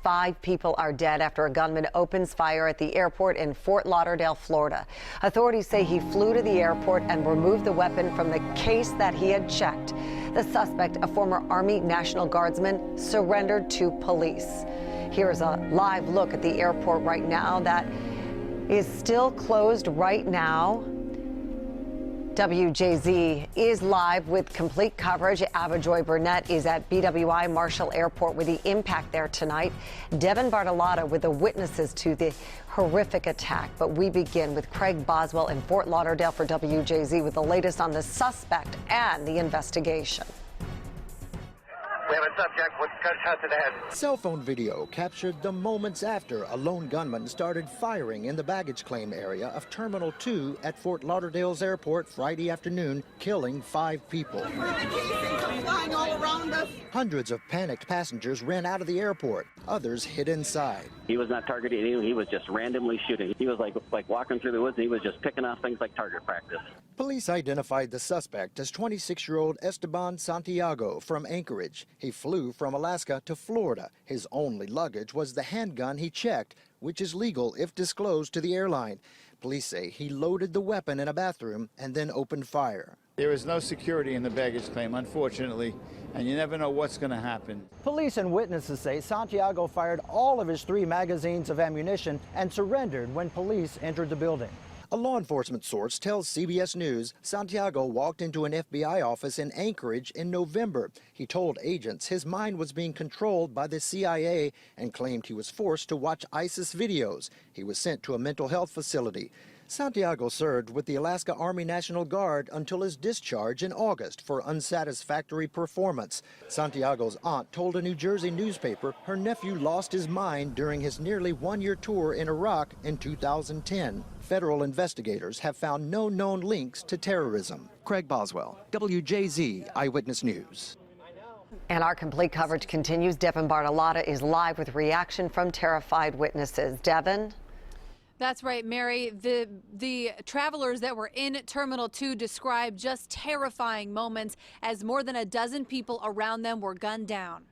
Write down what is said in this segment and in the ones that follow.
5 people are dead after a gunman opens fire at the airport in Fort Lauderdale, Florida. Authorities say he flew to the airport and removed the weapon from the case that he had checked. The suspect, a former Army National Guardsman, surrendered to police. Here's a live look at the airport right now that is still closed right now. WJZ is live with complete coverage. Ava Joy Burnett is at BWI Marshall Airport with the impact there tonight. Devin Bartolotta with the witnesses to the horrific attack. But we begin with Craig Boswell in Fort Lauderdale for WJZ with the latest on the suspect and the investigation. We have a subject with gunshot to the head. Cell phone video captured the moments after a lone gunman started firing in the baggage claim area of Terminal 2 at Fort Lauderdale's airport Friday afternoon, killing 5 people. Flying all around us. Hundreds of panicked passengers ran out of the airport. Others hid inside. He was not targeting anyone. He was just randomly shooting. He was like walking through the woods, and he was just picking off things like target practice. Police identified the suspect as 26-year-old Esteban Santiago from Anchorage. He flew from Alaska to Florida. His only luggage was the handgun he checked, which is legal if disclosed to the airline. Police say he loaded the weapon in a bathroom and then opened fire. There is no security in the baggage claim, unfortunately, and you never know what's going to happen. Police and witnesses say Santiago fired all of his 3 magazines of ammunition and surrendered when police entered the building. A law enforcement source tells CBS News Santiago walked into an FBI office in Anchorage in November. He told agents his mind was being controlled by the CIA and claimed he was forced to watch ISIS videos. He was sent to a mental health facility. Santiago served with the Alaska Army National Guard until his discharge in August for unsatisfactory performance. Santiago's aunt told a New Jersey newspaper her nephew lost his mind during his nearly 1-year tour in Iraq in 2010. Federal investigators have found no known links to terrorism. Craig Boswell, WJZ Eyewitness News. And our complete coverage continues. Devin Bartolotta is live with reaction from terrified witnesses. Devin? That's right, Mary. The travelers that were in Terminal 2 described just terrifying moments as more than a dozen people around them were gunned down.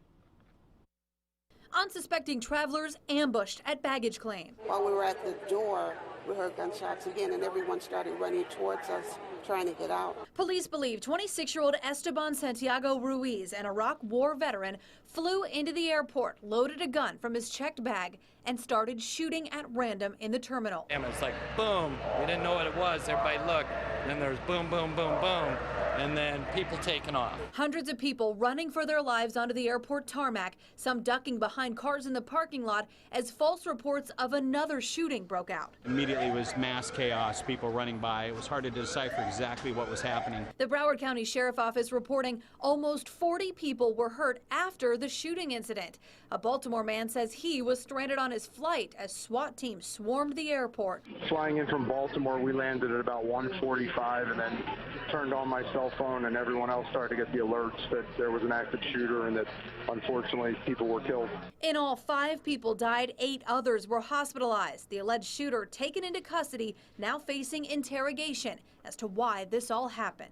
Unsuspecting travelers ambushed at baggage claim. While we were at the door, we heard gunshots again, and everyone started running towards us, trying to get out. Police believe 26-year-old Esteban Santiago Ruiz, an Iraq war veteran, flew into the airport, loaded a gun from his checked bag, and started shooting at random in the terminal. And it's like, boom, we didn't know what it was. Everybody looked. Then there's boom, boom, boom, boom, and then people taking off. Hundreds of people running for their lives onto the airport tarmac, some ducking behind cars in the parking lot as false reports of another shooting broke out. Immediately was mass chaos, people running by. It was hard to decipher exactly what was happening. The Broward County Sheriff Office reporting almost 40 people were hurt after the shooting incident. A Baltimore man says he was stranded on his flight as SWAT teams swarmed the airport. Flying in from Baltimore, we landed at about 1:45 and then turned on my cell phone, and everyone else started to get the alerts that there was an active shooter and that unfortunately people were killed. In all, 5 people died, 8 others were hospitalized. The alleged shooter taken into custody, now facing interrogation as to why this all happened.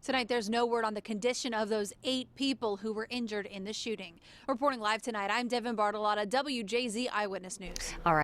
Tonight, there's no word on the condition of those 8 people who were injured in the shooting. Reporting live tonight, I'm Devin Bartolotta, WJZ Eyewitness News. All right.